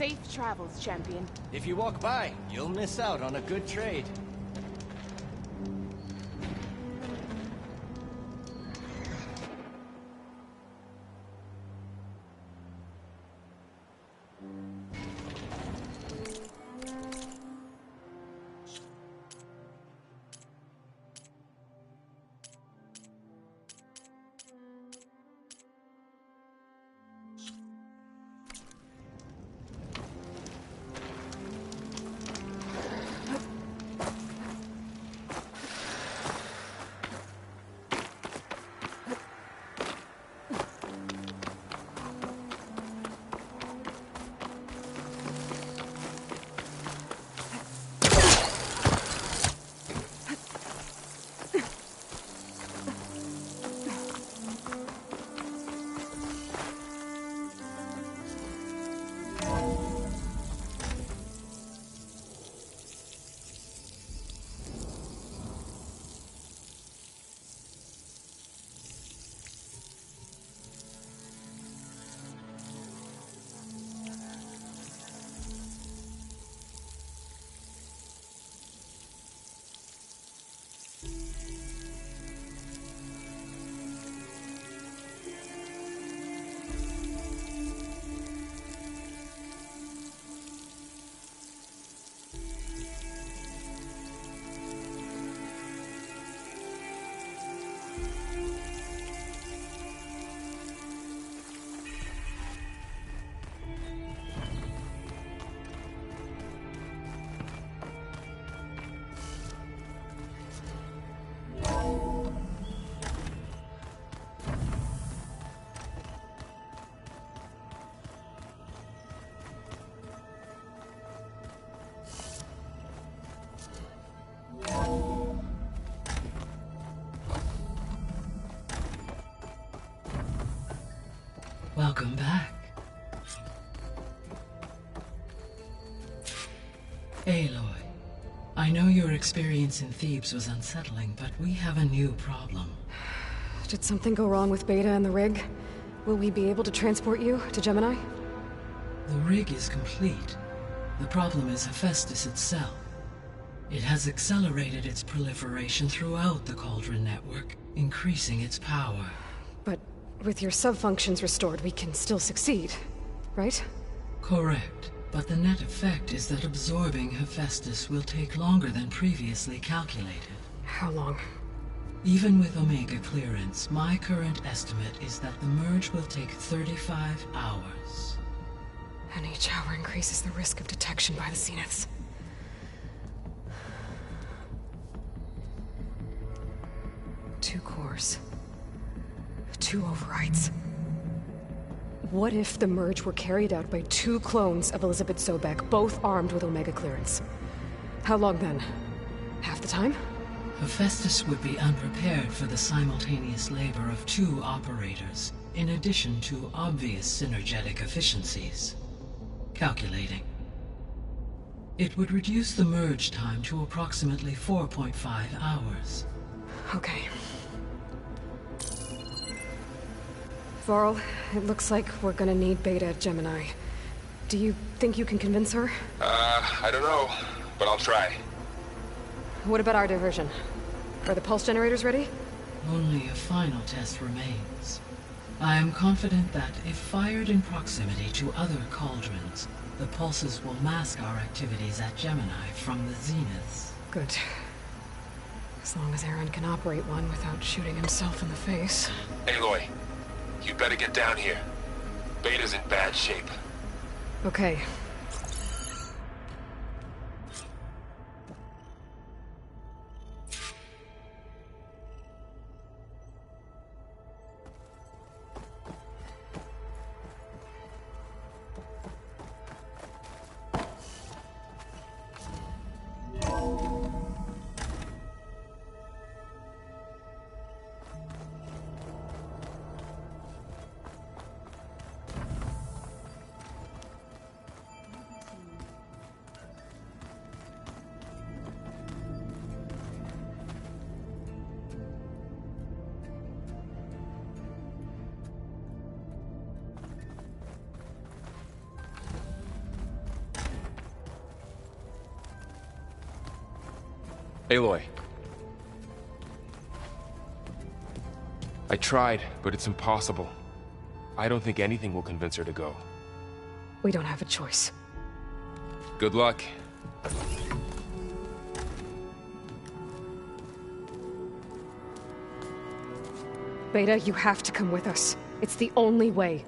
Safe travels, champion. If you walk by, you'll miss out on a good trade. Welcome back. Aloy, I know your experience in Thebes was unsettling, but we have a new problem. Did something go wrong with Beta and the rig? Will we be able to transport you to Gemini? The rig is complete. The problem is Hephaestus itself. It has accelerated its proliferation throughout the Cauldron network, increasing its power. But with your sub-functions restored, we can still succeed, right? Correct. But the net effect is that absorbing Hephaestus will take longer than previously calculated. How long? Even with Omega clearance, my current estimate is that the merge will take 35 hours. And each hour increases the risk of detection by the Zeniths. Two cores. Two overrides. What if the merge were carried out by two clones of Elizabeth Sobek, both armed with Omega clearance? How long then? Half the time? Hephaestus would be unprepared for the simultaneous labor of two operators, in addition to obvious synergetic efficiencies. Calculating. It would reduce the merge time to approximately 4.5 hours. Okay. Varl, it looks like we're gonna need Beta at Gemini. Do you think you can convince her? I don't know, but I'll try. What about our diversion? Are the pulse generators ready? Only a final test remains. I am confident that if fired in proximity to other cauldrons, the pulses will mask our activities at Gemini from the Zeniths. Good. As long as Aaron can operate one without shooting himself in the face. Aloy, you better get down here. Beta's in bad shape. Okay. Aloy. I tried, but it's impossible. I don't think anything will convince her to go. We don't have a choice. Good luck. Beta, you have to come with us. It's the only way.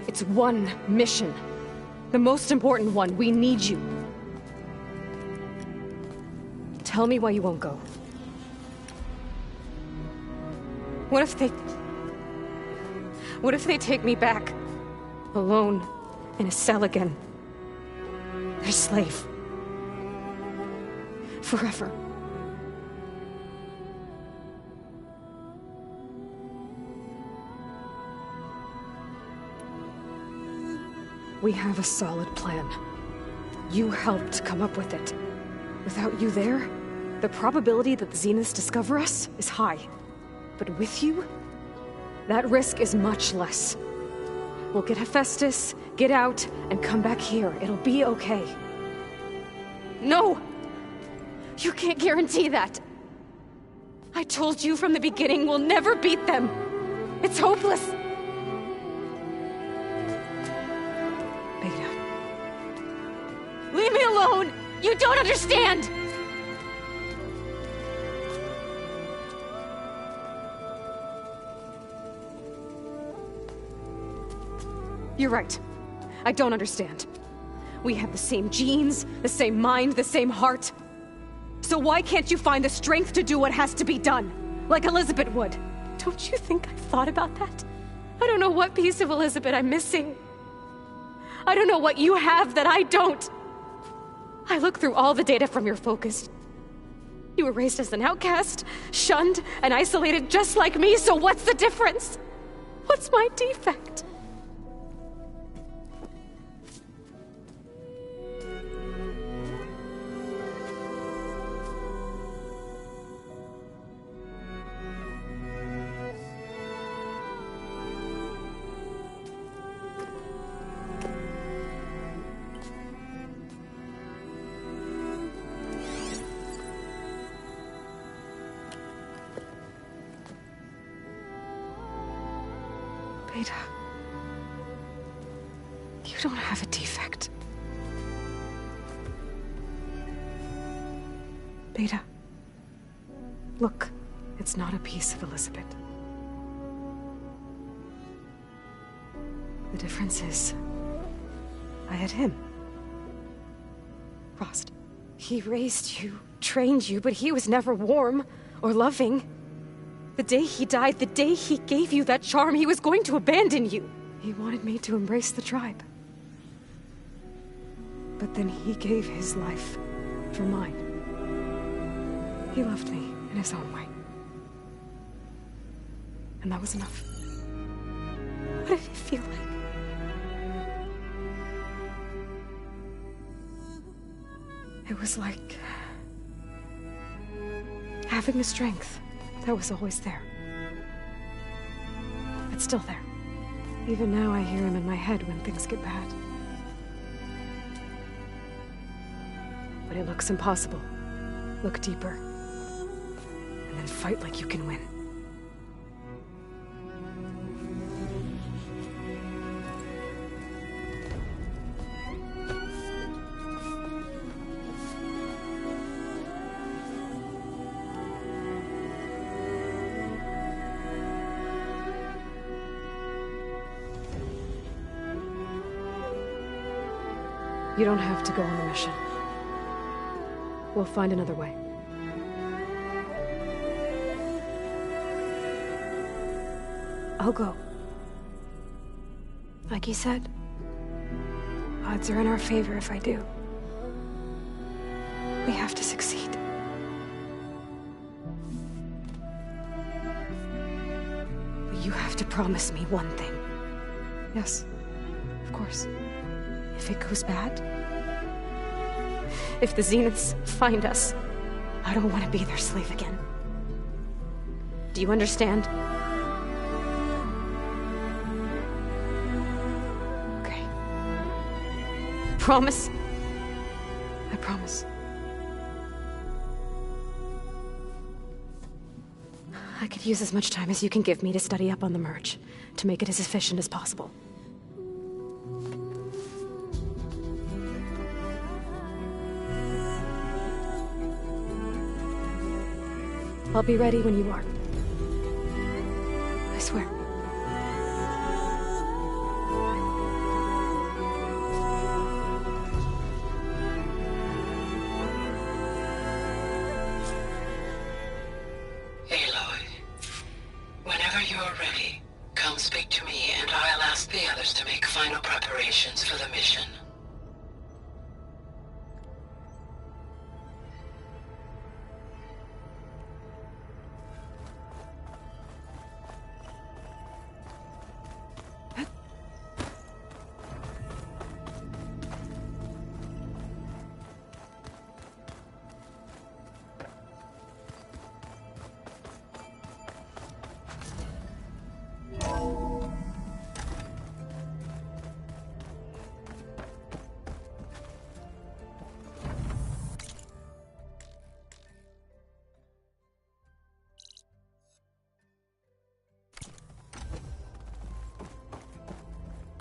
It's one mission. The most important one. We need you. Tell me why you won't go. What if they take me back? Alone, in a cell again. Their slave. Forever. We have a solid plan. You helped come up with it. Without you there, the probability that the Zeniths discover us is high. But with you, that risk is much less. We'll get Hephaestus, get out, and come back here. It'll be okay. No! You can't guarantee that. I told you from the beginning we'll never beat them. It's hopeless. Beta. Leave me alone! You don't understand! You're right. I don't understand. We have the same genes, the same mind, the same heart. So why can't you find the strength to do what has to be done? Like Elizabeth would. Don't you think I've thought about that? I don't know what piece of Elizabeth I'm missing. I don't know what you have that I don't. I look through all the data from your focus. You were raised as an outcast, shunned, and isolated just like me, so what's the difference? What's my defect? Beta, you don't have a defect. Beta, look, it's not a piece of Elizabeth. The difference is, I had him. Rost. He raised you, trained you, but he was never warm or loving. The day he died, the day he gave you that charm, he was going to abandon you. He wanted me to embrace the tribe. But then he gave his life for mine. He loved me in his own way. And that was enough. What did it feel like? It was like having the strength that was always there. It's still there. Even now I hear him in my head when things get bad. But it looks impossible. Look deeper. And then fight like you can win. You don't have to go on the mission. We'll find another way. I'll go. Like he said, odds are in our favor if I do. We have to succeed. But you have to promise me one thing. Yes, of course. If it goes bad, if the Zeniths find us, I don't want to be their slave again. Do you understand? Okay. Promise? I promise. I could use as much time as you can give me to study up on the merge, to make it as efficient as possible. I'll be ready when you are. I swear. Aloy, whenever you're ready, come speak to me and I'll ask the others to make final preparations for the mission.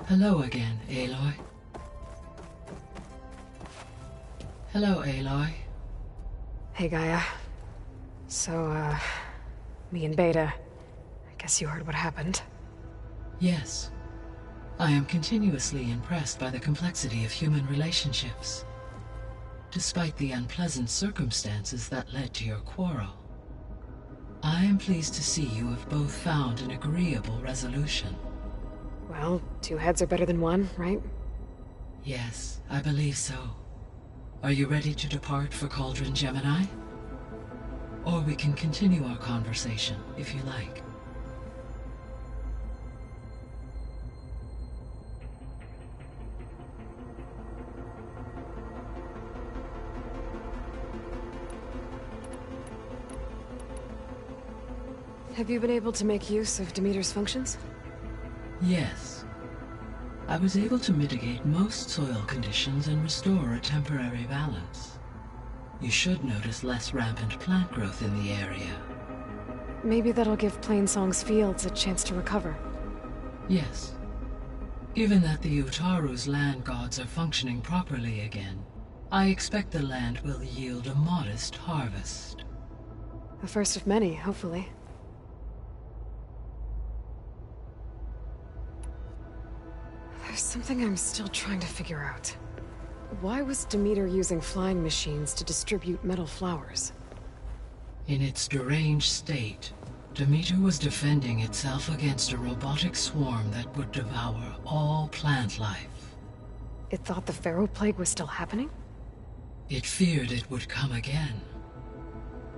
Hello again, Aloy. Hello, Aloy. Hey, Gaia. So, me and Beta, I guess you heard what happened. Yes. I am continuously impressed by the complexity of human relationships. Despite the unpleasant circumstances that led to your quarrel, I am pleased to see you have both found an agreeable resolution. Well, two heads are better than one, right? Yes, I believe so. Are you ready to depart for Cauldron Gemini? Or we can continue our conversation, if you like. Have you been able to make use of Demeter's functions? Yes. I was able to mitigate most soil conditions and restore a temporary balance. You should notice less rampant plant growth in the area. Maybe that'll give Plainsong's fields a chance to recover. Yes. Given that the Utaru's land gods are functioning properly again, I expect the land will yield a modest harvest. The first of many, hopefully. There's something I'm still trying to figure out. Why was Demeter using flying machines to distribute metal flowers? In its deranged state, Demeter was defending itself against a robotic swarm that would devour all plant life. It thought the Pharaoh Plague was still happening? It feared it would come again.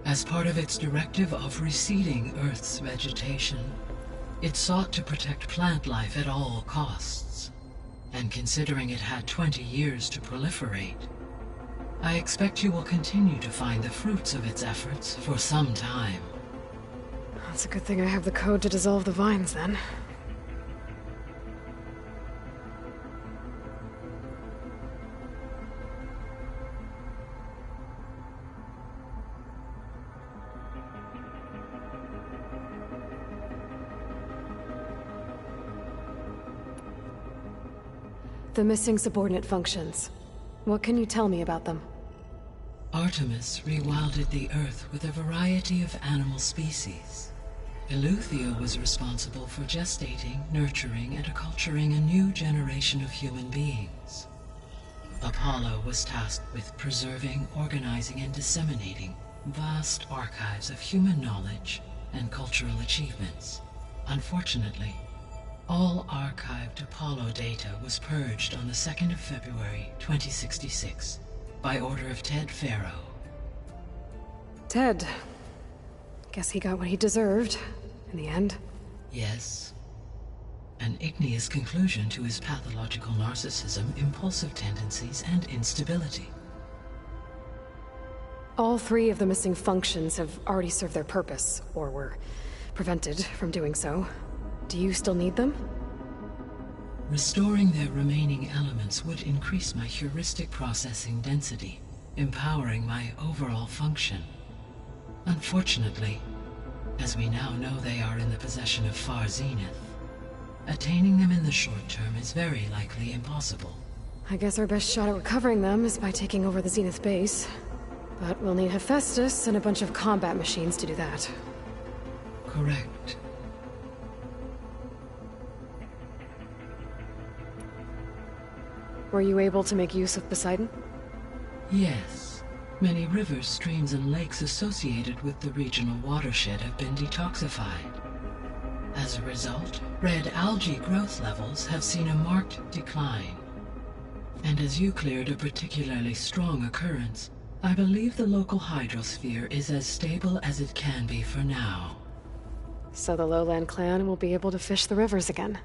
As part of its directive of reseeding Earth's vegetation, it sought to protect plant life at all costs. And considering it had 20 years to proliferate, I expect you will continue to find the fruits of its efforts for some time. It's a good thing I have the code to dissolve the vines, then. The missing subordinate functions. What can you tell me about them? Artemis rewilded the Earth with a variety of animal species. Eleuthia was responsible for gestating, nurturing, and acculturating a new generation of human beings. Apollo was tasked with preserving, organizing, and disseminating vast archives of human knowledge and cultural achievements. Unfortunately, all archived Apollo data was purged on the 2nd of February, 2066, by order of Ted Faro. Ted. Guess he got what he deserved, in the end. Yes. An igneous conclusion to his pathological narcissism, impulsive tendencies, and instability. All three of the missing functions have already served their purpose, or were prevented from doing so. Do you still need them? Restoring their remaining elements would increase my heuristic processing density, empowering my overall function. Unfortunately, as we now know they are in the possession of Far Zenith, attaining them in the short term is very likely impossible. I guess our best shot at recovering them is by taking over the Zenith base. But we'll need Hephaestus and a bunch of combat machines to do that. Correct. Were you able to make use of Poseidon? Yes. Many rivers, streams, and lakes associated with the regional watershed have been detoxified. As a result, red algae growth levels have seen a marked decline. And as you cleared a particularly strong occurrence, I believe the local hydrosphere is as stable as it can be for now. So the Lowland clan will be able to fish the rivers again.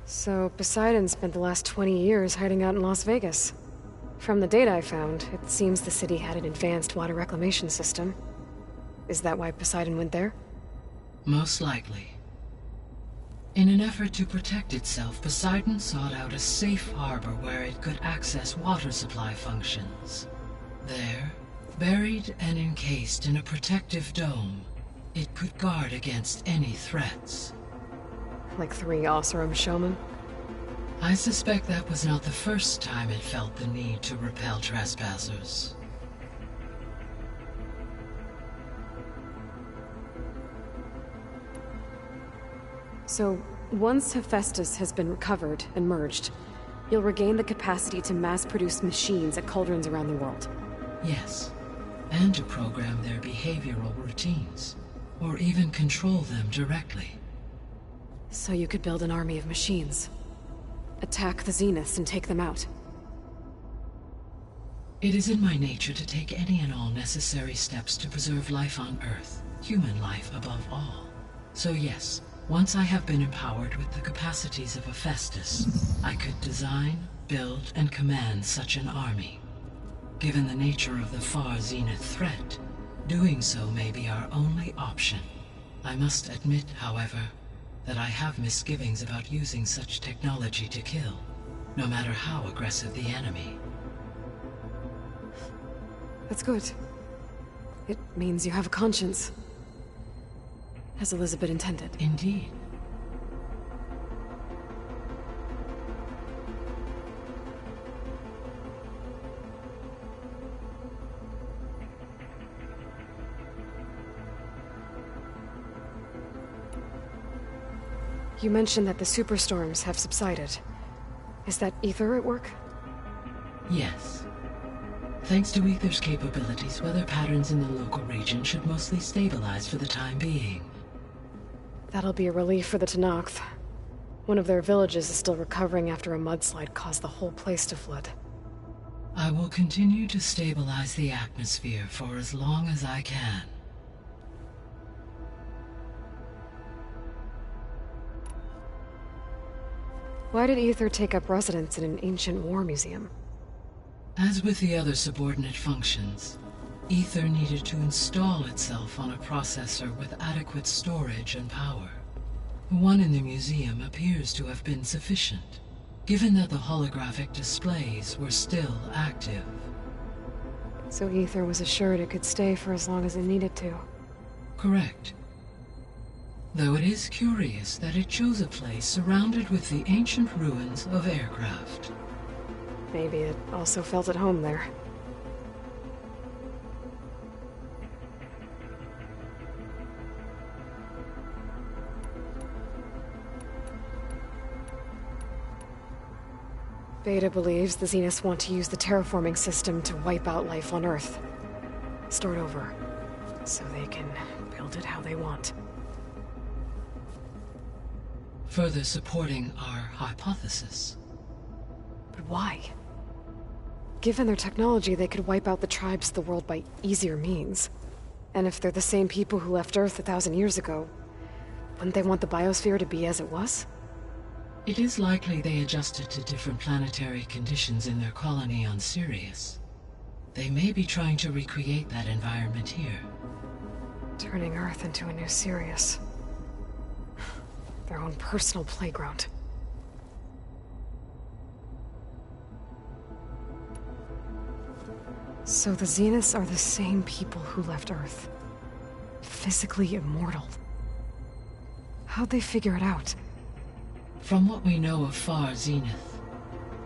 So Poseidon spent the last 20 years hiding out in Las Vegas. From the data I found, it seems the city had an advanced water reclamation system. Is that why Poseidon went there? Most likely. In an effort to protect itself, Poseidon sought out a safe harbor where it could access water supply functions. There, buried and encased in a protective dome, it could guard against any threats. Like 3 Oseram showmen? I suspect that was not the first time it felt the need to repel trespassers. So, once Hephaestus has been recovered and merged, you'll regain the capacity to mass-produce machines at cauldrons around the world. Yes, and to program their behavioral routines, or even control them directly. So you could build an army of machines. Attack the Zeniths and take them out. It is in my nature to take any and all necessary steps to preserve life on Earth, human life above all. So yes, once I have been empowered with the capacities of Hephaestus, I could design, build, and command such an army. Given the nature of the Far Zenith threat, doing so may be our only option. I must admit, however, that I have misgivings about using such technology to kill, no matter how aggressive the enemy. That's good. It means you have a conscience. As Elizabeth intended. Indeed. You mentioned that the superstorms have subsided. Is that Aether at work? Yes. Thanks to Aether's capabilities, weather patterns in the local region should mostly stabilize for the time being. That'll be a relief for the Tenakth. One of their villages is still recovering after a mudslide caused the whole place to flood. I will continue to stabilize the atmosphere for as long as I can. Why did Aether take up residence in an ancient war museum? As with the other subordinate functions, Aether needed to install itself on a processor with adequate storage and power. The one in the museum appears to have been sufficient, given that the holographic displays were still active. So Aether was assured it could stay for as long as it needed to. Correct. Though it is curious that it chose a place surrounded with the ancient ruins of aircraft. Maybe it also felt at home there. Beta believes the Zeniths want to use the terraforming system to wipe out life on Earth. Start over, so they can build it how they want. Further supporting our hypothesis. But why? Given their technology, they could wipe out the tribes of the world by easier means. And if they're the same people who left Earth 1,000 years ago, wouldn't they want the biosphere to be as it was? It is likely they adjusted to different planetary conditions in their colony on Sirius. They may be trying to recreate that environment here. Turning Earth into a new Sirius. Their own personal playground. So the Zeniths are the same people who left Earth. Physically immortal. How'd they figure it out? From what we know of Far Zenith,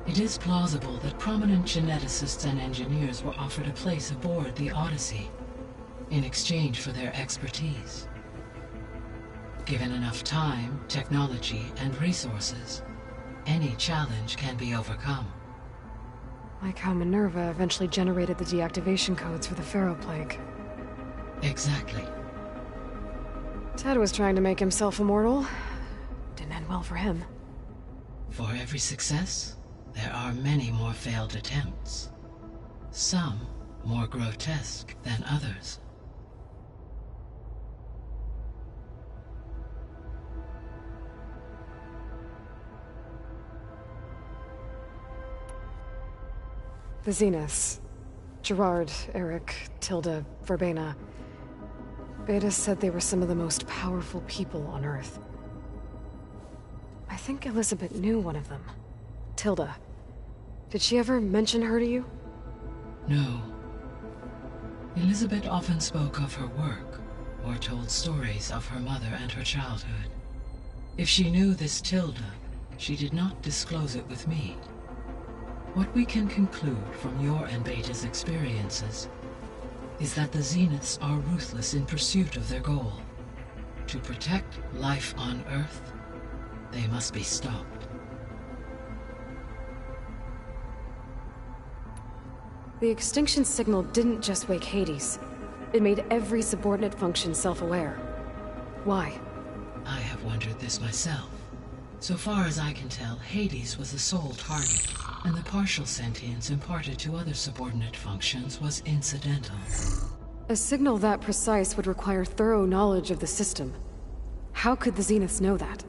it is plausible that prominent geneticists and engineers were offered a place aboard the Odyssey in exchange for their expertise. Given enough time, technology, and resources, any challenge can be overcome. Like how Minerva eventually generated the deactivation codes for the Pharaoh Plague. Exactly. Ted was trying to make himself immortal. Didn't end well for him. For every success, there are many more failed attempts. Some more grotesque than others. The Zeniths. Gerard, Eric, Tilda, Verbena. Beta said they were some of the most powerful people on Earth. I think Elizabeth knew one of them. Tilda. Did she ever mention her to you? No. Elizabeth often spoke of her work, or told stories of her mother and her childhood. If she knew this Tilda, she did not disclose it with me. What we can conclude from your and Beta's experiences is that the Zeniths are ruthless in pursuit of their goal. To protect life on Earth, they must be stopped. The extinction signal didn't just wake Hades. It made every subordinate function self-aware. Why? I have wondered this myself. So far as I can tell, Hades was the sole target, and the partial sentience imparted to other subordinate functions was incidental. A signal that precise would require thorough knowledge of the system. How could the Zeniths know that?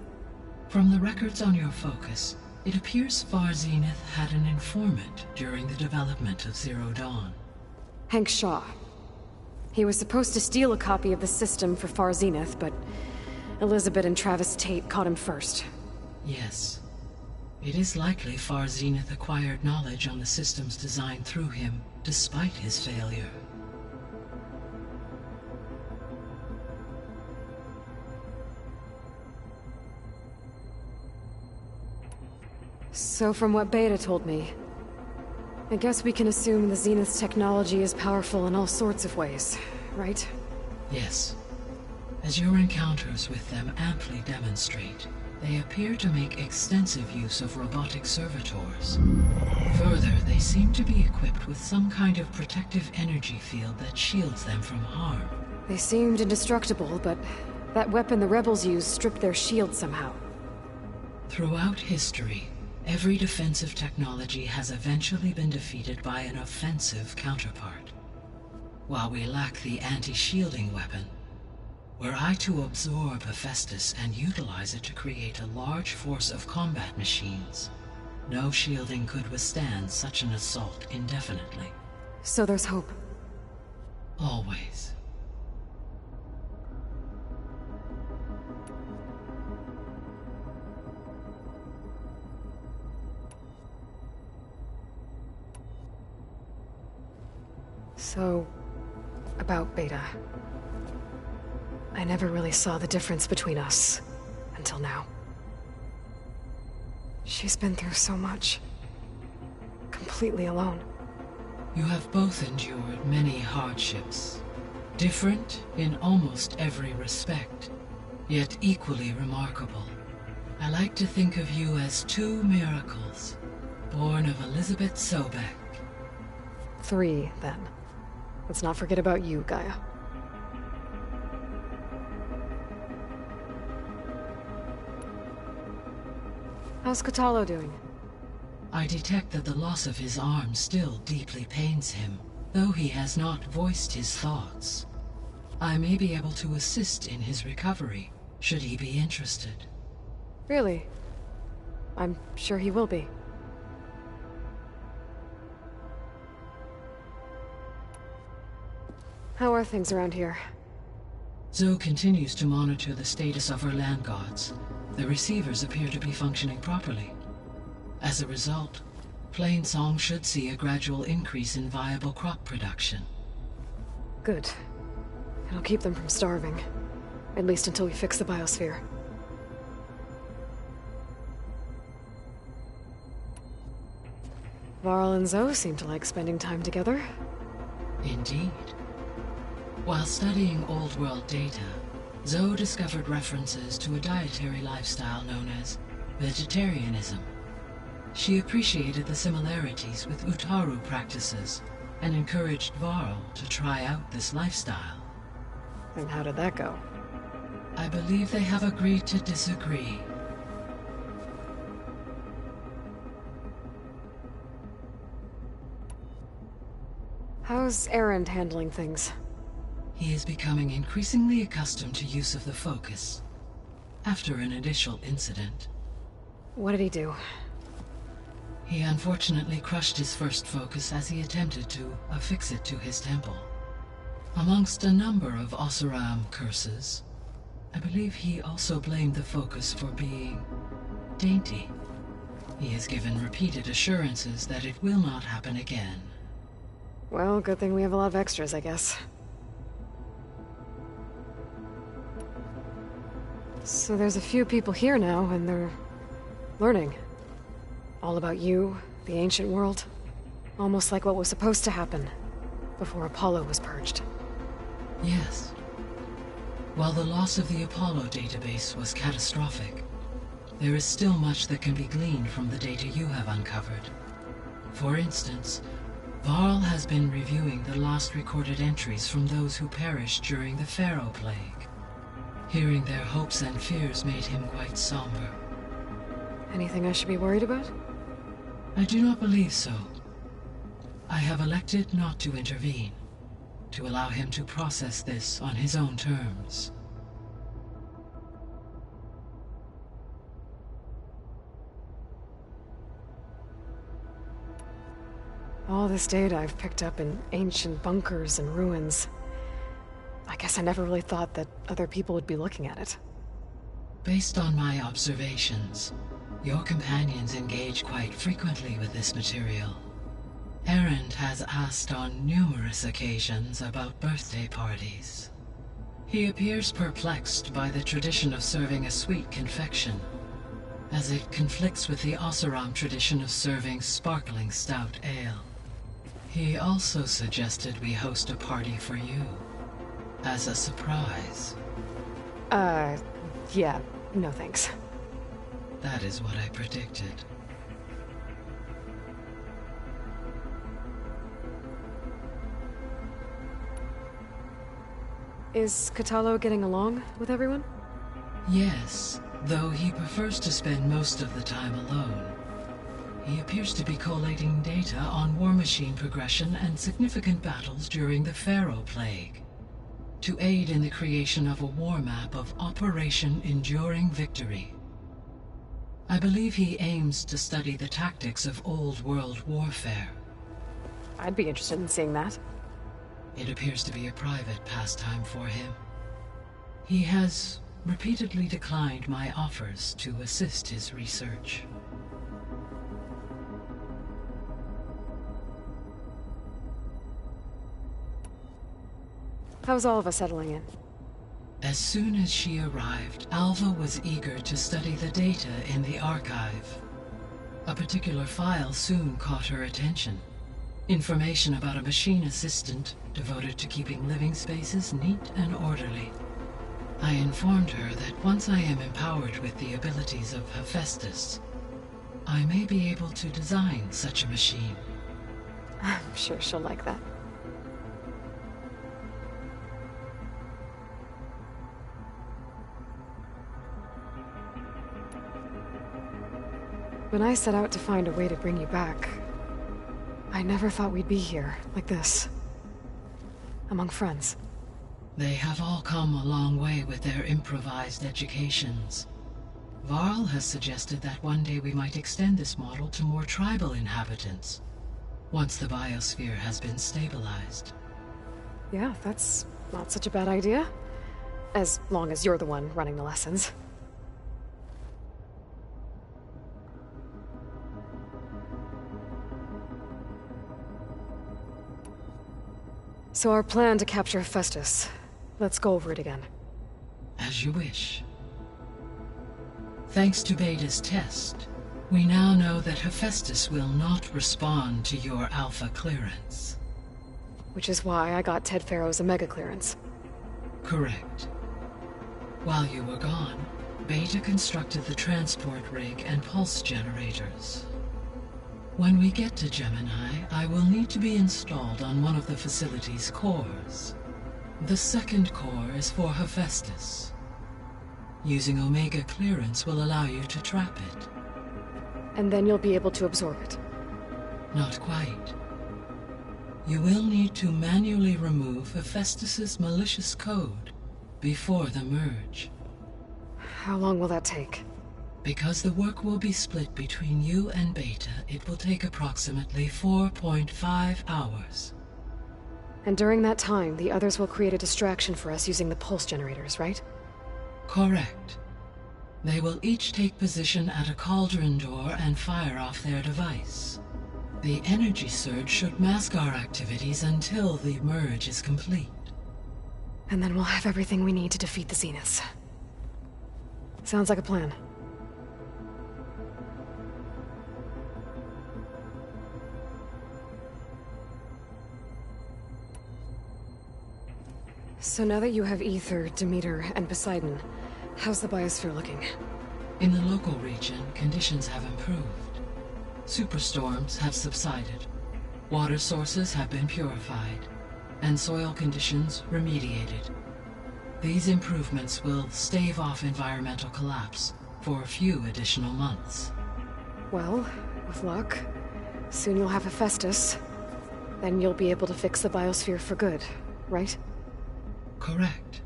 From the records on your focus, it appears Far Zenith had an informant during the development of Zero Dawn. Hank Shaw. He was supposed to steal a copy of the system for Far Zenith, but Elizabeth and Travis Tate caught him first. Yes. It is likely Far Zenith acquired knowledge on the systems designed through him, despite his failure. So from what Beta told me, I guess we can assume the Zenith's technology is powerful in all sorts of ways, right? Yes. As your encounters with them amply demonstrate, they appear to make extensive use of robotic servitors. Further, they seem to be equipped with some kind of protective energy field that shields them from harm. They seemed indestructible, but that weapon the rebels used stripped their shield somehow. Throughout history, every defensive technology has eventually been defeated by an offensive counterpart. While we lack the anti-shielding weapon, were I to absorb Hephaestus and utilize it to create a large force of combat machines, no shielding could withstand such an assault indefinitely. So there's hope. Always. So, about Beta. I never really saw the difference between us, until now. She's been through so much. Completely alone. You have both endured many hardships. Different in almost every respect, yet equally remarkable. I like to think of you as two miracles, born of Elizabeth Sobek. 3, then. Let's not forget about you, Gaia. How's Kotallo doing? I detect that the loss of his arm still deeply pains him, though he has not voiced his thoughts. I may be able to assist in his recovery, should he be interested. Really? I'm sure he will be. How are things around here? Zoe continues to monitor the status of her land gods, the receivers appear to be functioning properly. As a result, Plainsong should see a gradual increase in viable crop production. Good. It'll keep them from starving. At least until we fix the biosphere. Varl and Zoe seem to like spending time together. Indeed. While studying old world data, Zoe discovered references to a dietary lifestyle known as vegetarianism. She appreciated the similarities with Utaru practices and encouraged Varl to try out this lifestyle. And how did that go? I believe they have agreed to disagree. How's Erend handling things? He is becoming increasingly accustomed to use of the focus. After an initial incident, What did he do? he unfortunately crushed his first focus as he attempted to affix it to his temple. Amongst a number of Oseram curses, I believe he also blamed the focus for being dainty. He has given repeated assurances that it will not happen again. Well, good thing we have a lot of extras, I guess. So there's a few people here now, and they're learning. All about you, the ancient world. Almost like what was supposed to happen before Apollo was purged. Yes. While the loss of the Apollo database was catastrophic, there is still much that can be gleaned from the data you have uncovered. For instance, Varl has been reviewing the last recorded entries from those who perished during the Pharaoh Plague. Hearing their hopes and fears made him quite somber. Anything I should be worried about? I do not believe so. I have elected not to intervene, to allow him to process this on his own terms. All this data I've picked up in ancient bunkers and ruins. I guess I never really thought that other people would be looking at it. Based on my observations, your companions engage quite frequently with this material. Erend has asked on numerous occasions about birthday parties. He appears perplexed by the tradition of serving a sweet confection, as it conflicts with the Oseram tradition of serving sparkling stout ale. He also suggested we host a party for you, as a surprise. Yeah, no thanks. That is what I predicted. Is Kotallo getting along with everyone? Yes, though he prefers to spend most of the time alone. He appears to be collating data on war machine progression and significant battles during the Pharaoh Plague, to aid in the creation of a war map of Operation Enduring Victory. I believe he aims to study the tactics of old world warfare. I'd be interested in seeing that. It appears to be a private pastime for him. He has repeatedly declined my offers to assist his research. How's Alva settling in? As soon as she arrived, Alva was eager to study the data in the archive. A particular file soon caught her attention. Information about a machine assistant devoted to keeping living spaces neat and orderly. I informed her that once I am empowered with the abilities of Hephaestus, I may be able to design such a machine. I'm sure she'll like that. When I set out to find a way to bring you back, I never thought we'd be here, like this. Among friends. They have all come a long way with their improvised educations. Varl has suggested that one day we might extend this model to more tribal inhabitants, once the biosphere has been stabilized. Yeah, that's not such a bad idea. As long as you're the one running the lessons. So our plan to capture Hephaestus. Let's go over it again. As you wish. Thanks to Beta's test, we now know that Hephaestus will not respond to your Alpha clearance. Which is why I got Ted Farrow's Omega clearance. Correct. While you were gone, Beta constructed the transport rig and pulse generators. When we get to Gemini, I will need to be installed on one of the facility's cores. The second core is for Hephaestus. Using Omega clearance will allow you to trap it. And then you'll be able to absorb it. Not quite. You will need to manually remove Hephaestus's malicious code before the merge. How long will that take? Because the work will be split between you and Beta, it will take approximately 4.5 hours. And during that time, the others will create a distraction for us using the pulse generators, right? Correct. They will each take position at a cauldron door and fire off their device. The energy surge should mask our activities until the merge is complete. And then we'll have everything we need to defeat the Zeniths. Sounds like a plan. So now that you have Aether, Demeter, and Poseidon, how's the biosphere looking? In the local region, conditions have improved. Superstorms have subsided. Water sources have been purified, and soil conditions remediated. These improvements will stave off environmental collapse for a few additional months. Well, with luck, soon you'll have Hephaestus. Then you'll be able to fix the biosphere for good, right? Correct.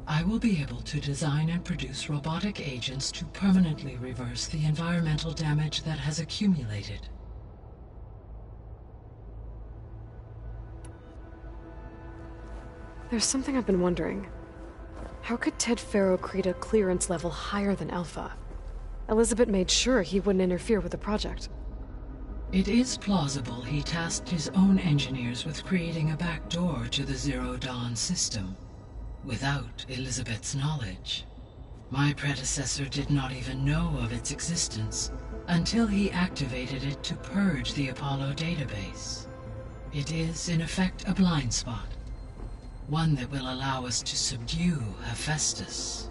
I will be able to design and produce robotic agents to permanently reverse the environmental damage that has accumulated. There's something I've been wondering. How could Ted Farrow create a clearance level higher than Alpha? Elizabeth made sure he wouldn't interfere with the project. It is plausible he tasked his own engineers with creating a backdoor to the Zero Dawn system, without Elizabeth's knowledge. My predecessor did not even know of its existence until he activated it to purge the Apollo database. It is, in effect, a blind spot. One that will allow us to subdue Hephaestus.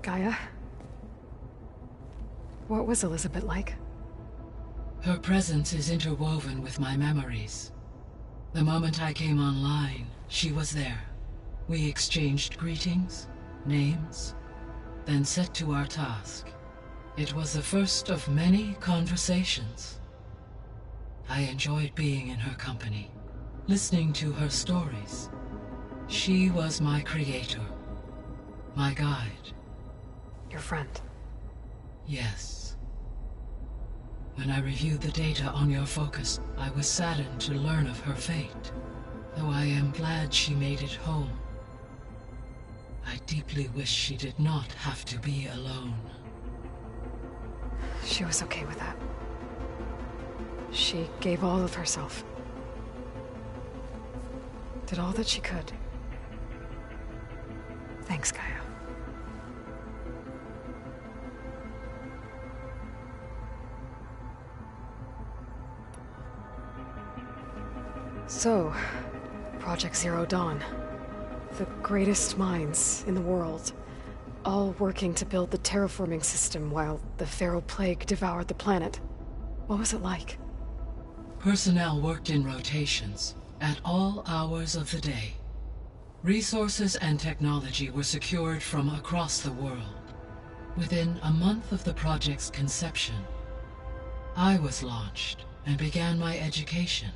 Gaia? What was Elizabeth like? Her presence is interwoven with my memories. The moment I came online, she was there. We exchanged greetings, names, then set to our task. It was the first of many conversations. I enjoyed being in her company, listening to her stories. She was my creator, my guide. Your friend. Yes. When I reviewed the data on your focus, I was saddened to learn of her fate, though I am glad she made it home. I deeply wish she did not have to be alone. She was okay with that. She gave all of herself. Did all that she could. Thanks, Gaia. So, Project Zero Dawn. The greatest minds in the world, all working to build the terraforming system while the Pharaoh Plague devoured the planet. What was it like? Personnel worked in rotations, at all hours of the day. Resources and technology were secured from across the world. Within a month of the project's conception, I was launched and began my education.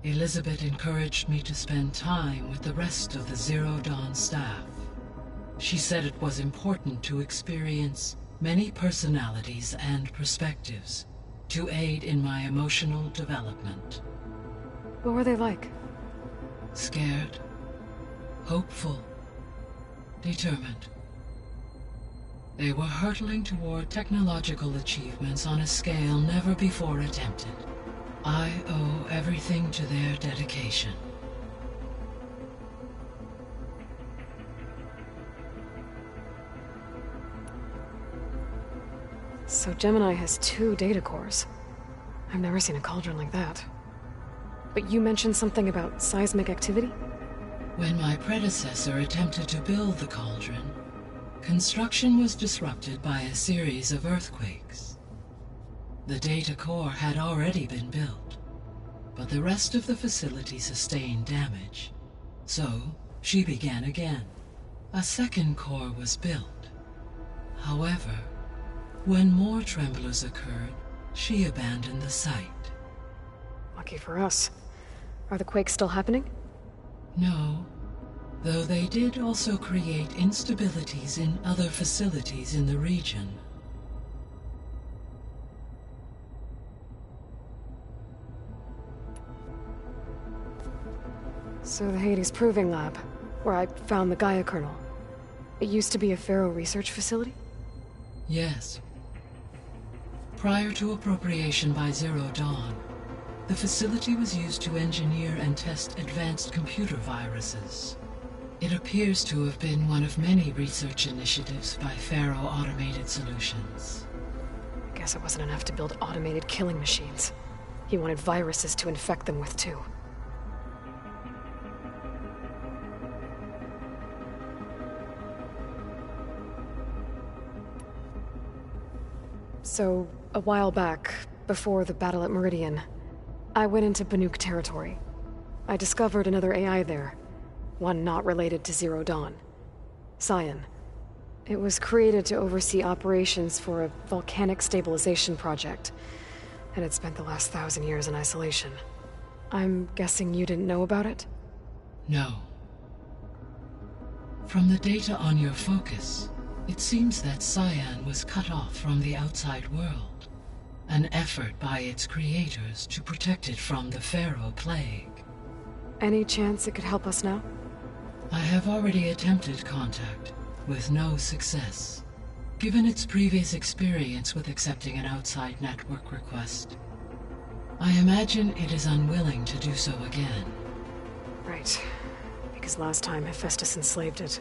Elizabeth encouraged me to spend time with the rest of the Zero Dawn staff. She said it was important to experience many personalities and perspectives to aid in my emotional development. What were they like? Scared, hopeful, determined. They were hurtling toward technological achievements on a scale never before attempted. I owe everything to their dedication. So Gemini has 2 data cores. I've never seen a cauldron like that. But you mentioned something about seismic activity? When my predecessor attempted to build the cauldron, construction was disrupted by a series of earthquakes. The data core had already been built, but the rest of the facility sustained damage. So, she began again. A second core was built. However, when more tremblers occurred, she abandoned the site. Lucky for us. Are the quakes still happening? No, though they did also create instabilities in other facilities in the region. So the Hades Proving Lab, where I found the Gaia kernel. It used to be a Pharaoh research facility? Yes. Prior to appropriation by Zero Dawn, the facility was used to engineer and test advanced computer viruses. It appears to have been one of many research initiatives by Pharaoh Automated Solutions. I guess it wasn't enough to build automated killing machines. He wanted viruses to infect them with too. So, a while back, before the battle at Meridian, I went into Banuk territory. I discovered another AI there, one not related to Zero Dawn. Cyan. It was created to oversee operations for a volcanic stabilization project, and it spent the last 1,000 years in isolation. I'm guessing you didn't know about it? No. From the data on your focus, it seems that Cyan was cut off from the outside world, an effort by its creators to protect it from the Pharaoh Plague. Any chance it could help us now? I have already attempted contact, with no success. Given its previous experience with accepting an outside network request, I imagine it is unwilling to do so again. Right. Because last time Hephaestus enslaved it.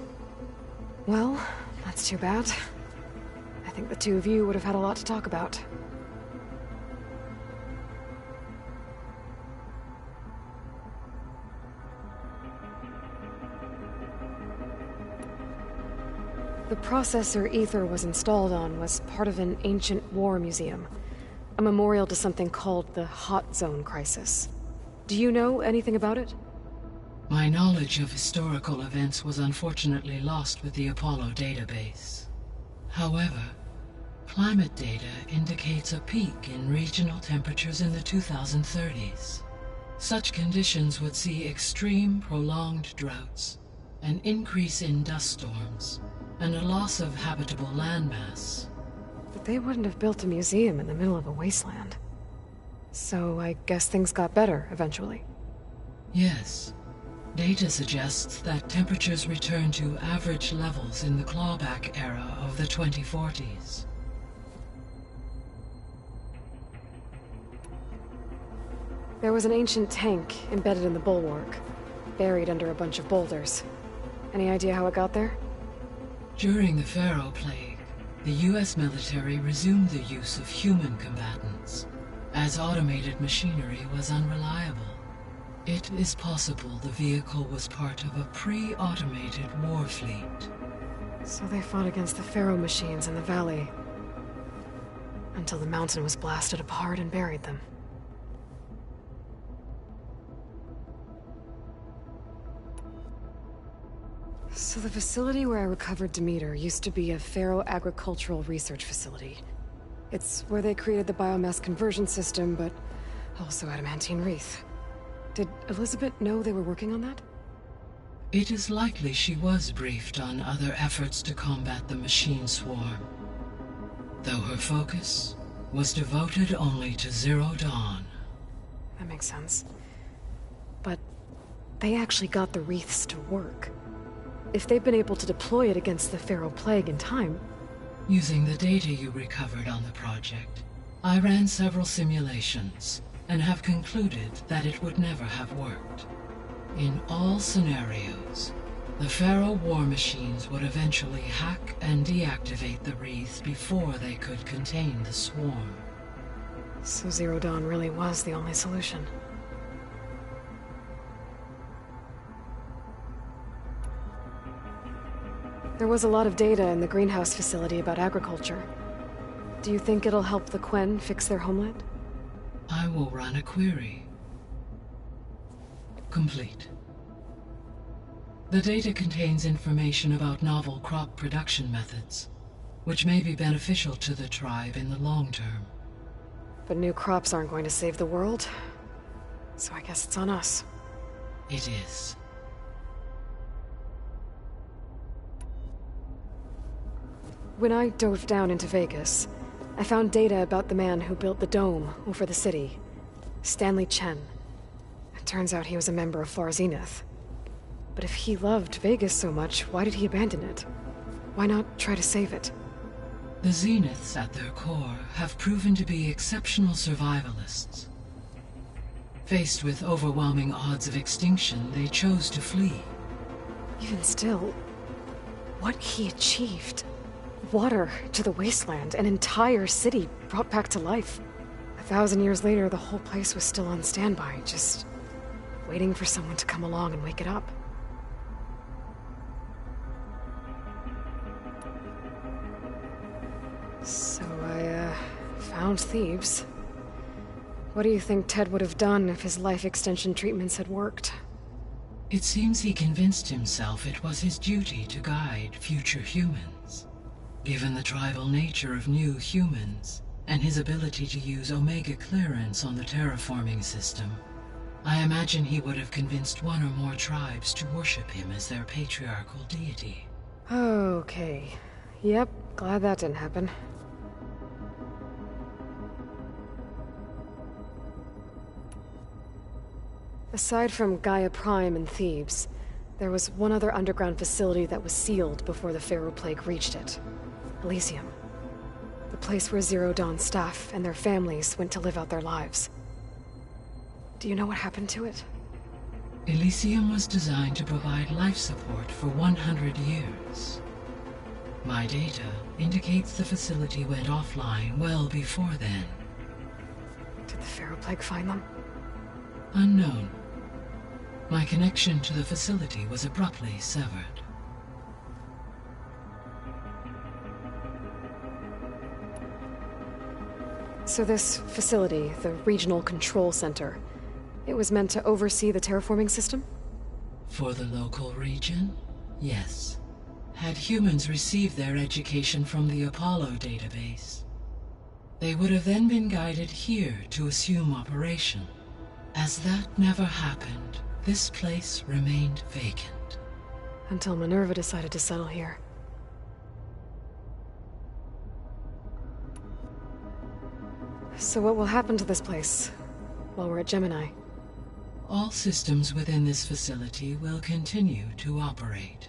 Well, that's too bad. I think the two of you would have had a lot to talk about. The processor Ether was installed on was part of an ancient war museum. A memorial to something called the Hot Zone Crisis. Do you know anything about it? My knowledge of historical events was unfortunately lost with the Apollo database. However, climate data indicates a peak in regional temperatures in the 2030s. Such conditions would see extreme, prolonged droughts, an increase in dust storms, and a loss of habitable landmass. But they wouldn't have built a museum in the middle of a wasteland. So I guess things got better eventually. Yes. Data suggests that temperatures returned to average levels in the clawback era of the 2040s. There was an ancient tank embedded in the bulwark, buried under a bunch of boulders. Any idea how it got there? During the Pharaoh Plague, the US military resumed the use of human combatants, as automated machinery was unreliable. It is possible the vehicle was part of a pre-automated war fleet. So they fought against the Pharaoh machines in the valley, until the mountain was blasted apart and buried them. So the facility where I recovered Demeter used to be a Pharaoh agricultural research facility. It's where they created the biomass conversion system, but also adamantine wreath. Did Elizabeth know they were working on that? It is likely she was briefed on other efforts to combat the machine swarm, though her focus was devoted only to Zero Dawn. That makes sense. But they actually got the wreaths to work. If they've been able to deploy it against the Pharaoh Plague in time... Using the data you recovered on the project, I ran several simulations and have concluded that it would never have worked. In all scenarios, the Pharaoh war machines would eventually hack and deactivate the wreaths before they could contain the swarm. So Zero Dawn really was the only solution. There was a lot of data in the greenhouse facility about agriculture. Do you think it'll help the Quen fix their homeland? I will run a query. Complete. The data contains information about novel crop production methods, which may be beneficial to the tribe in the long term. But new crops aren't going to save the world, so I guess it's on us. It is. When I dove down into Vegas, I found data about the man who built the dome over the city, Stanley Chen. It turns out he was a member of Far Zenith. But if he loved Vegas so much, why did he abandon it? Why not try to save it? The Zeniths at their core have proven to be exceptional survivalists. Faced with overwhelming odds of extinction, they chose to flee. Even still, what he achieved. Water to the wasteland, an entire city brought back to life. 1,000 years later, the whole place was still on standby, just waiting for someone to come along and wake it up. So I, found Thebes. What do you think Ted would have done if his life extension treatments had worked? It seems he convinced himself it was his duty to guide future humans. Given the tribal nature of new humans, and his ability to use Omega clearance on the terraforming system, I imagine he would have convinced one or more tribes to worship him as their patriarchal deity. Okay. Yep, glad that didn't happen. Aside from Gaia Prime and Thebes, there was one other underground facility that was sealed before the Pharaoh Plague reached it. Elysium. The place where Zero Dawn staff and their families went to live out their lives. Do you know what happened to it? Elysium was designed to provide life support for 100 years. My data indicates the facility went offline well before then. Did the Pharaoh Plague find them? Unknown. My connection to the facility was abruptly severed. So this facility, the Regional Control Center, it was meant to oversee the terraforming system? For the local region, yes. Had humans received their education from the Apollo database, they would have then been guided here to assume operation. As that never happened, this place remained vacant. Until Minerva decided to settle here. So what will happen to this place while we're at Gemini? All systems within this facility will continue to operate.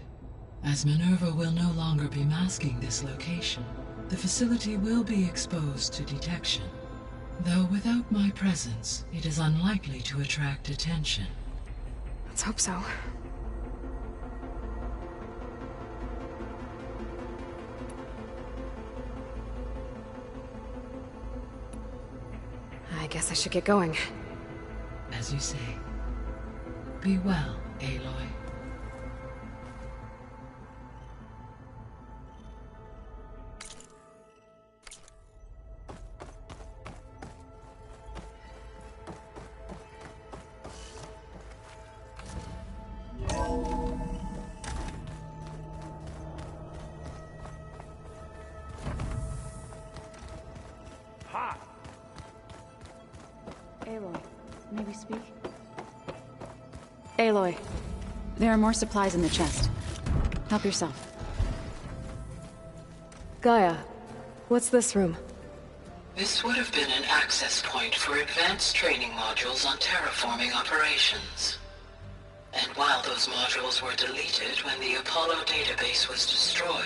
As Minerva will no longer be masking this location, the facility will be exposed to detection. Though without my presence, it is unlikely to attract attention. Let's hope so. I guess I should get going. As you say. Be well, Aloy. Aloy, may we speak? Aloy. There are more supplies in the chest. Help yourself. Gaia, what's this room? This would have been an access point for advanced training modules on terraforming operations. And while those modules were deleted when the Apollo database was destroyed,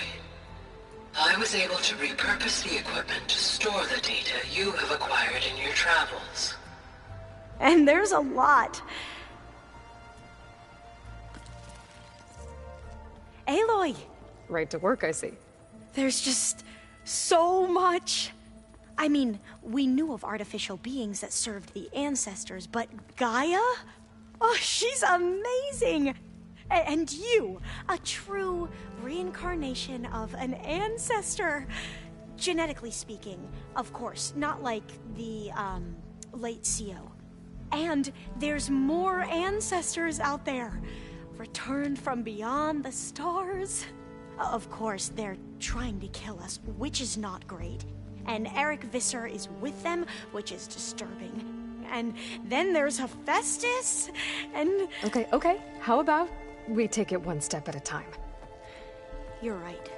I was able to repurpose the equipment to store the data you have acquired in your travels. And there's a lot. Aloy! Right to work, I see. There's just so much. I mean, we knew of artificial beings that served the ancestors, but Gaia? Oh, she's amazing! And you, a true reincarnation of an ancestor. Genetically speaking, of course, not like the, late CO. And there's more ancestors out there, returned from beyond the stars. Of course, they're trying to kill us, which is not great. And Eric Visser is with them, which is disturbing. And then there's Hephaestus, and... Okay. How about we take it one step at a time? You're right.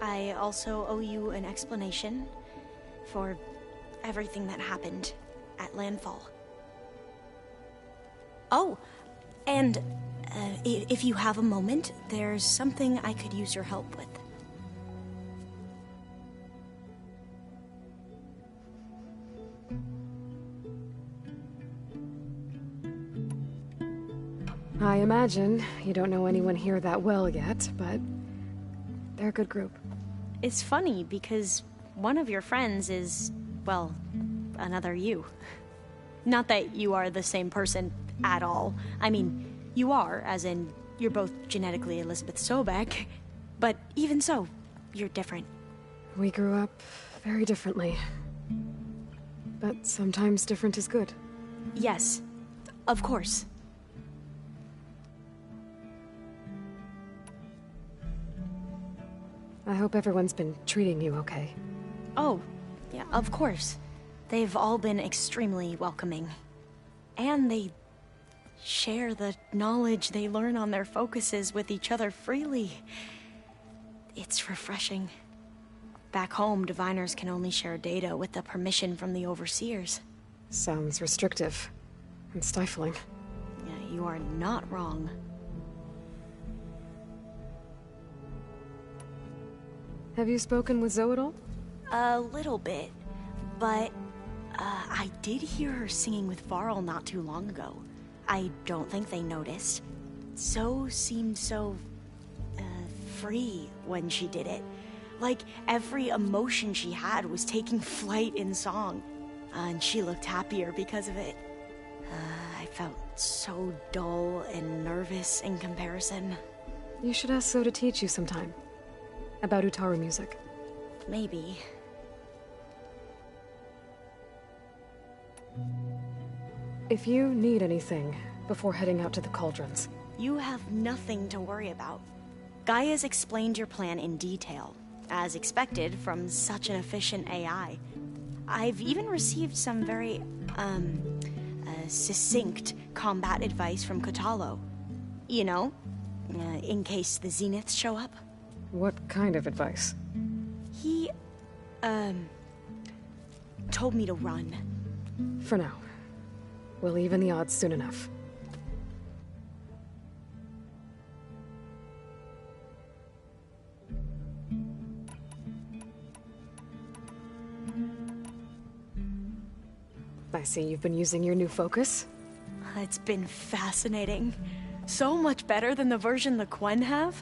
I also owe you an explanation for everything that happened at Landfall. Oh, and if you have a moment, there's something I could use your help with. I imagine you don't know anyone here that well yet, but they're a good group. It's funny because one of your friends is, well, another you. Not that you are the same person at all. I mean, you are, as in, you're both genetically Elizabeth Sobek, but even so, you're different. We grew up very differently. But sometimes different is good. Yes, of course. I hope everyone's been treating you okay. Oh, yeah, of course. They've all been extremely welcoming. And they share the knowledge they learn on their focuses with each other freely. It's refreshing. Back home, diviners can only share data with the permission from the overseers. Sounds restrictive and stifling. Yeah, you are not wrong. Have you spoken with Zoe at all? A little bit, but I did hear her singing with Varl not too long ago. I don't think they noticed. Zoe seemed so free when she did it. Like every emotion she had was taking flight in song. And she looked happier because of it. I felt so dull and nervous in comparison. You should ask Zoe to teach you sometime. About Utaru music. Maybe. If you need anything before heading out to the cauldrons. You have nothing to worry about. Gaia's explained your plan in detail, as expected from such an efficient AI. I've even received some very, succinct combat advice from Kotallo. You know, in case the Zeniths show up. What kind of advice? He, told me to run. For now. We'll even the odds soon enough. I see you've been using your new focus. It's been fascinating. So much better than the version the Quen have.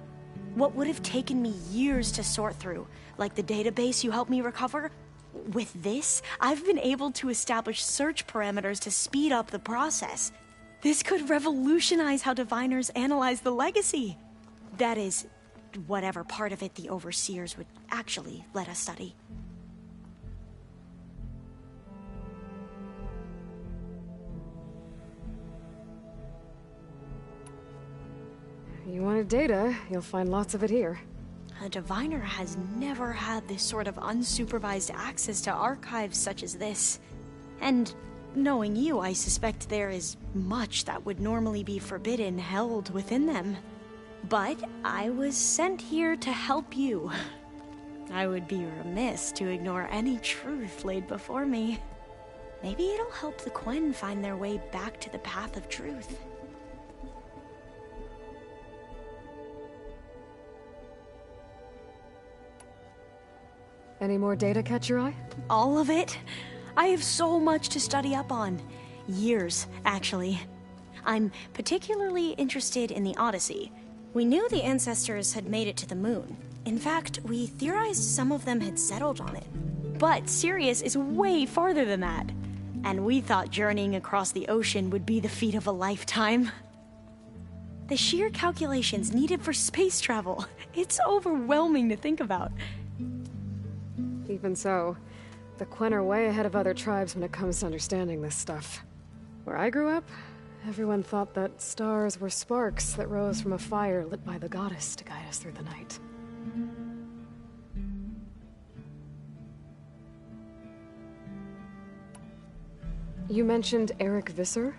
What would have taken me years to sort through, like the database you helped me recover, with this, I've been able to establish search parameters to speed up the process. This could revolutionize how diviners analyze the legacy. That is, whatever part of it the overseers would actually let us study. You wanted data, you'll find lots of it here. A diviner has never had this sort of unsupervised access to archives such as this. And Knowing you, I suspect there is much that would normally be forbidden held within them. But I was sent here to help you. I would be remiss to ignore any truth laid before me. Maybe it'll help the Quen find their way back to the path of truth. Any more data catch your eye? All of it? I have so much to study up on. Years, actually. I'm particularly interested in the Odyssey. We knew the ancestors had made it to the moon. In fact, we theorized some of them had settled on it. But Sirius is way farther than that. And we thought journeying across the ocean would be the feat of a lifetime. The sheer calculations needed for space travel, it's overwhelming to think about. Even so, the Quen are way ahead of other tribes when it comes to understanding this stuff. Where I grew up, everyone thought that stars were sparks that rose from a fire lit by the goddess to guide us through the night. You mentioned Eric Visser?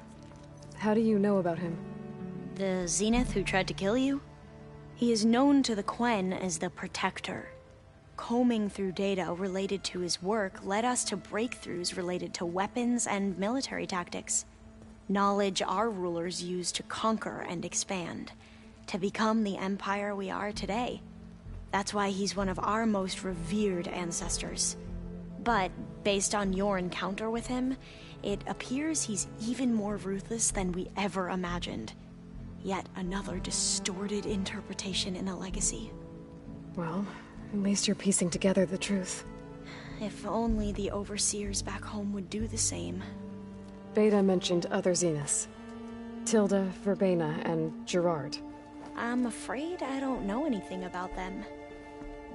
How do you know about him? The Zenith who tried to kill you? He is known to the Quen as the Protector. Combing through data related to his work led us to breakthroughs related to weapons and military tactics. Knowledge our rulers used to conquer and expand, to become the empire we are today. That's why he's one of our most revered ancestors. But based on your encounter with him, it appears he's even more ruthless than we ever imagined. Yet another distorted interpretation in the legacy. Well, at least you're piecing together the truth. If only the overseers back home would do the same. Beta mentioned other Zeniths. Tilda, Verbena, and Gerard. I'm afraid I don't know anything about them.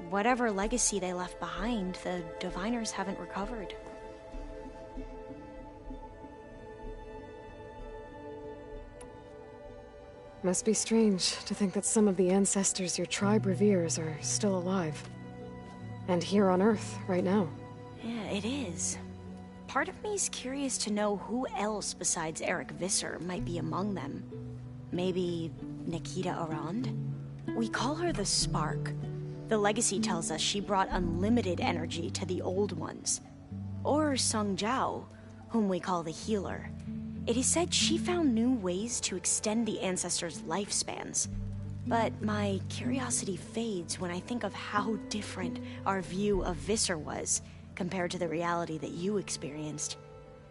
Whatever legacy they left behind, the Diviners haven't recovered. Must be strange to think that some of the ancestors your tribe reveres are still alive. And here on Earth, right now. Yeah, it is. Part of me's curious to know who else besides Eric Visser might be among them. Maybe Nikita Arand? We call her the Spark. The legacy tells us she brought unlimited energy to the old ones. Or Sung Jiao, whom we call the Healer. It is said she found new ways to extend the ancestors' lifespans. But my curiosity fades when I think of how different our view of Visser was compared to the reality that you experienced.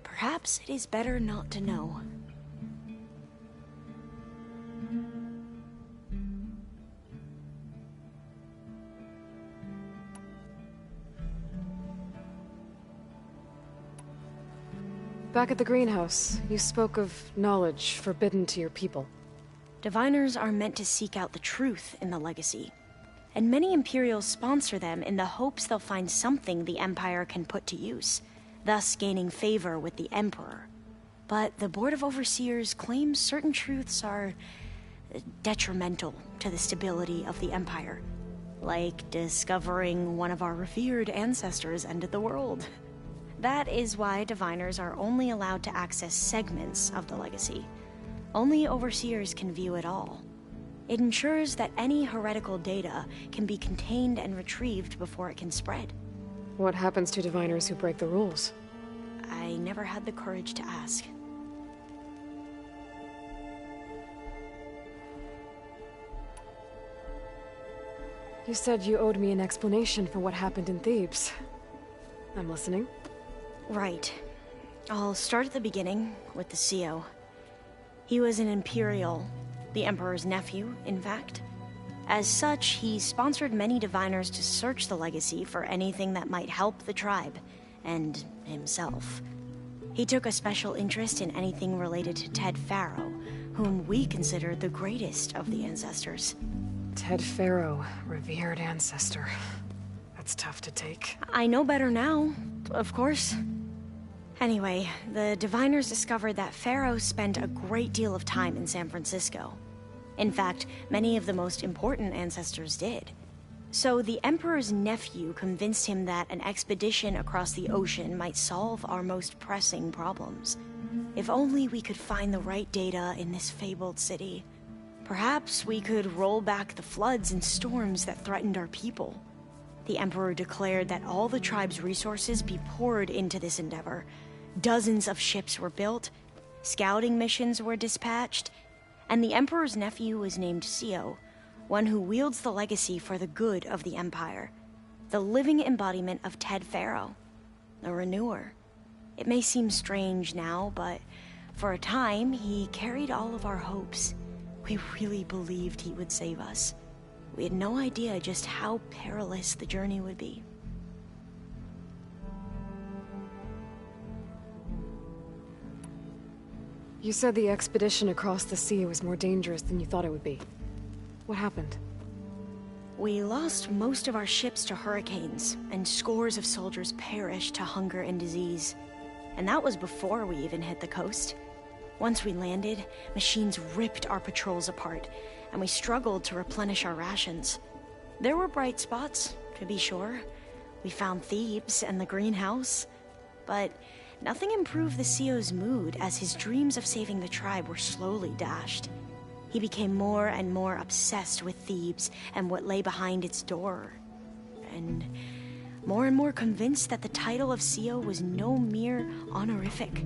Perhaps it is better not to know. Back at the greenhouse, you spoke of knowledge forbidden to your people. Diviners are meant to seek out the truth in the legacy, and many Imperials sponsor them in the hopes they'll find something the Empire can put to use, thus gaining favor with the Emperor. But the Board of Overseers claims certain truths are detrimental to the stability of the Empire, like discovering one of our revered ancestors ended the world. That is why Diviners are only allowed to access segments of the legacy. Only Overseers can view it all. It ensures that any heretical data can be contained and retrieved before it can spread. What happens to Diviners who break the rules? I never had the courage to ask. You said you owed me an explanation for what happened in Thebes. I'm listening. Right. I'll start at the beginning, with the CO. He was an Imperial, the Emperor's nephew, in fact. As such, he sponsored many Diviners to search the legacy for anything that might help the tribe, and himself. He took a special interest in anything related to Ted Faro, whom we consider the greatest of the ancestors. Ted Faro, revered ancestor. That's tough to take. I know better now, of course. Anyway, the Diviners discovered that Faro spent a great deal of time in San Francisco. In fact, many of the most important ancestors did. So the Emperor's nephew convinced him that an expedition across the ocean might solve our most pressing problems. If only we could find the right data in this fabled city. Perhaps we could roll back the floods and storms that threatened our people. The Emperor declared that all the tribe's resources be poured into this endeavor. Dozens of ships were built, scouting missions were dispatched, and the Emperor's nephew was named Sio, one who wields the legacy for the good of the Empire. The living embodiment of Ted Faro, the Renewer. It may seem strange now, but for a time, he carried all of our hopes. We really believed he would save us. We had no idea just how perilous the journey would be. You said the expedition across the sea was more dangerous than you thought it would be. What happened? We lost most of our ships to hurricanes, and scores of soldiers perished to hunger and disease. And that was before we even hit the coast. Once we landed, machines ripped our patrols apart, and we struggled to replenish our rations. There were bright spots, to be sure. We found Thebes and the greenhouse, but nothing improved the CEO's mood as his dreams of saving the tribe were slowly dashed. He became more and more obsessed with Thebes and what lay behind its door, and more convinced that the title of CEO was no mere honorific.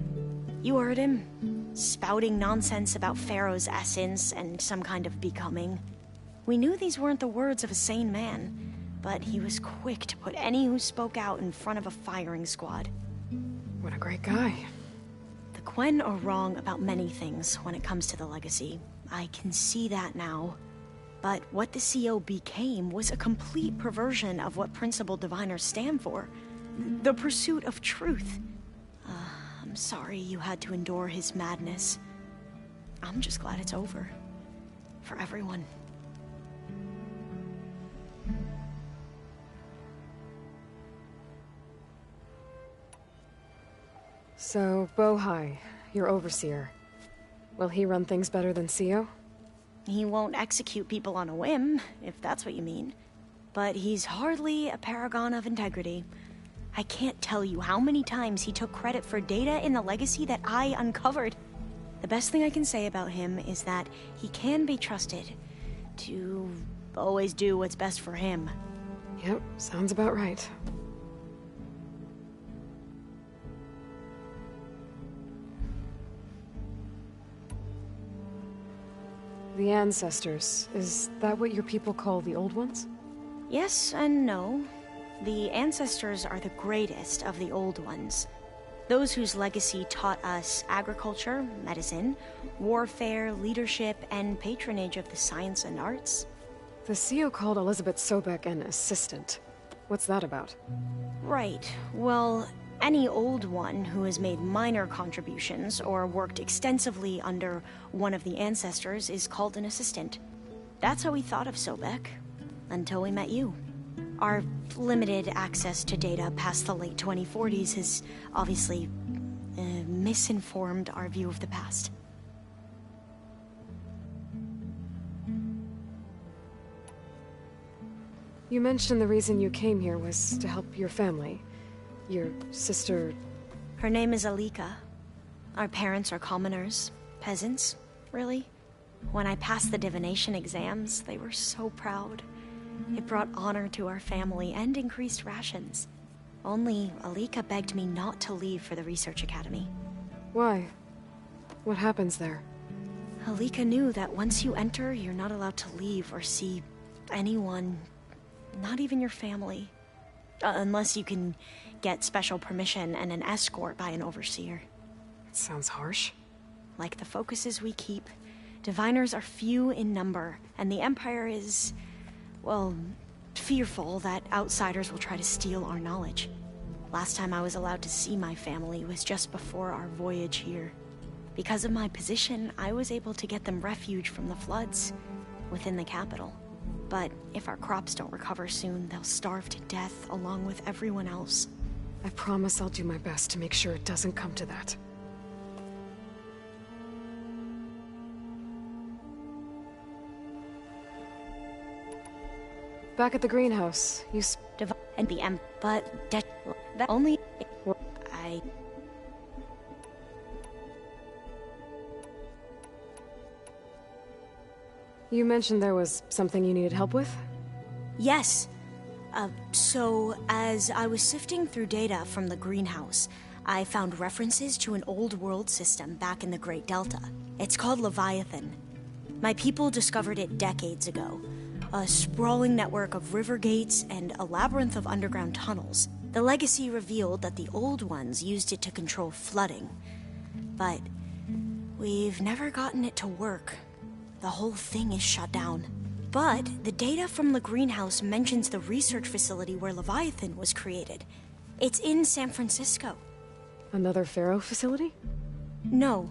You heard him, spouting nonsense about Pharaoh's essence and some kind of becoming. We knew these weren't the words of a sane man, but he was quick to put any who spoke out in front of a firing squad. What a great guy. The Quen are wrong about many things when it comes to the legacy. I can see that now. But what the CO became was a complete perversion of what principled diviners stand for. The pursuit of truth. I'm sorry you had to endure his madness. I'm just glad it's over. For everyone. So, Bohai, your overseer. Will he run things better than CEO? He won't execute people on a whim, if that's what you mean. But he's hardly a paragon of integrity. I can't tell you how many times he took credit for data in the legacy that I uncovered. The best thing I can say about him is that he can be trusted to always do what's best for him. Yep, sounds about right. The ancestors, is that what your people call the old ones? Yes and no. The ancestors are the greatest of the old ones. Those whose legacy taught us agriculture, medicine, warfare, leadership, and patronage of the science and arts. The CEO called Elizabeth Sobek an assistant. What's that about? Right. Well, any old one who has made minor contributions or worked extensively under one of the ancestors is called an assistant. That's how we thought of Sobek, until we met you. Our limited access to data past the late 2040s has obviously misinformed our view of the past. You mentioned the reason you came here was to help your family. Your sister... Her name is Alika. Our parents are commoners. Peasants, really. When I passed the divination exams, they were so proud. It brought honor to our family and increased rations. Only Alika begged me not to leave for the research academy. Why? What happens there? Alika knew that once you enter, you're not allowed to leave or see anyone, not even your family. Unless you can get special permission and an escort by an overseer. It sounds harsh. Like the focuses we keep, diviners are few in number, and the Empire is, well, fearful that outsiders will try to steal our knowledge. Last time I was allowed to see my family was just before our voyage here. Because of my position, I was able to get them refuge from the floods within the capital. But if our crops don't recover soon, they'll starve to death along with everyone else. I promise I'll do my best to make sure it doesn't come to that. Back at the greenhouse, you And the but that only I. You mentioned there was something you needed help with? Yes. So, as I was sifting through data from the greenhouse, I found references to an old world system back in the Great Delta. It's called Leviathan. My people discovered it decades ago. A sprawling network of river gates and a labyrinth of underground tunnels. The legacy revealed that the old ones used it to control flooding. But we've never gotten it to work. The whole thing is shut down. But the data from the greenhouse mentions the research facility where Leviathan was created. It's in San Francisco. Another Pharaoh facility? No.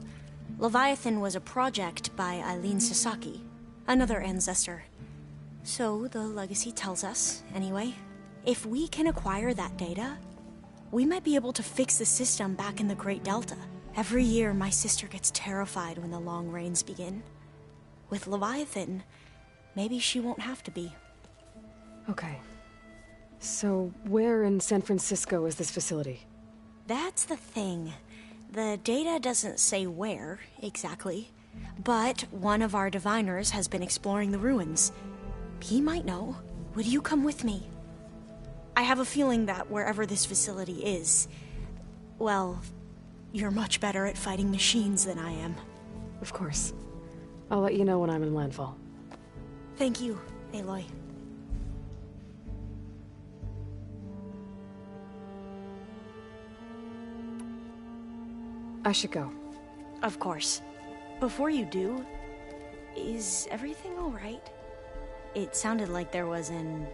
Leviathan was a project by Eileen Sasaki, another ancestor. So the legacy tells us, anyway. If we can acquire that data, we might be able to fix the system back in the Great Delta. Every year, my sister gets terrified when the long rains begin. With Leviathan, maybe she won't have to be. Okay. So, where in San Francisco is this facility? That's the thing. The data doesn't say where, exactly. But one of our diviners has been exploring the ruins. He might know. Would you come with me? I have a feeling that wherever this facility is, well, you're much better at fighting machines than I am. Of course. I'll let you know when I'm in landfall. Thank you, Aloy. I should go. Of course. Before you do, is everything all right? It sounded like there was an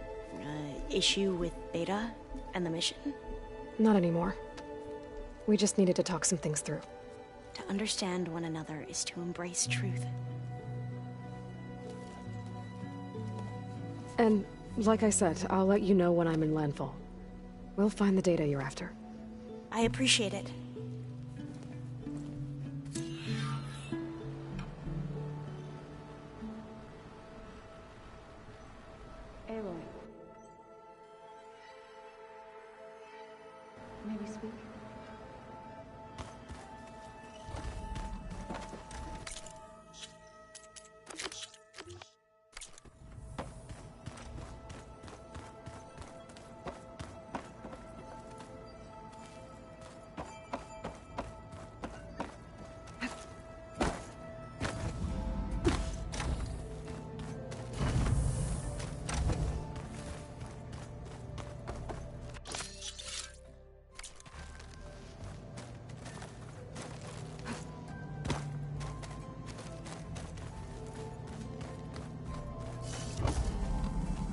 issue with Beta and the mission. Not anymore. We just needed to talk some things through. To understand one another is to embrace truth. And, like I said, I'll let you know when I'm in landfall. We'll find the data you're after. I appreciate it. Aloy. May we speak?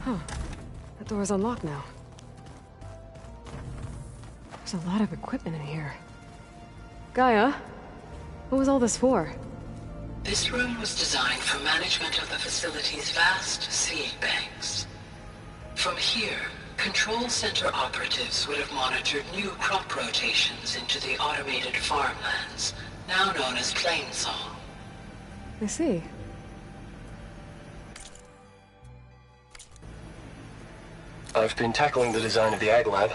Huh. That door's unlocked now. There's a lot of equipment in here. Gaia? What was all this for? This room was designed for management of the facility's vast seed banks. From here, Control Center operatives would have monitored new crop rotations into the automated farmlands, now known as Plainsong. I see. I've been tackling the design of the Ag Lab.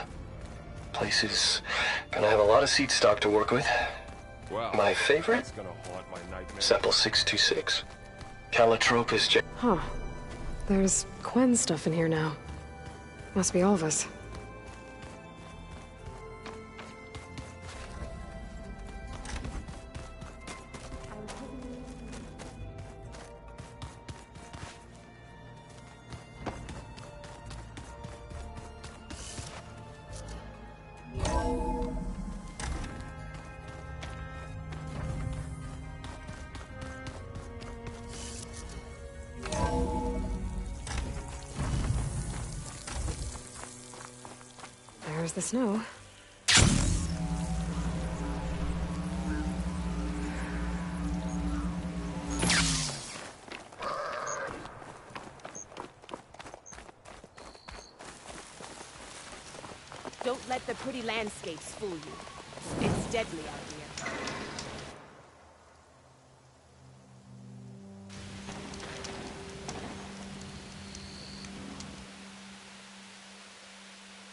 Place is gonna have a lot of seed stock to work with. Wow. My favorite? That's gonna haunt my nightmare. Sample 626. Calotropis Huh. There's Quen stuff in here now. Must be all of us. There's the snow. Don't let the pretty landscapes fool you. It's deadly out here.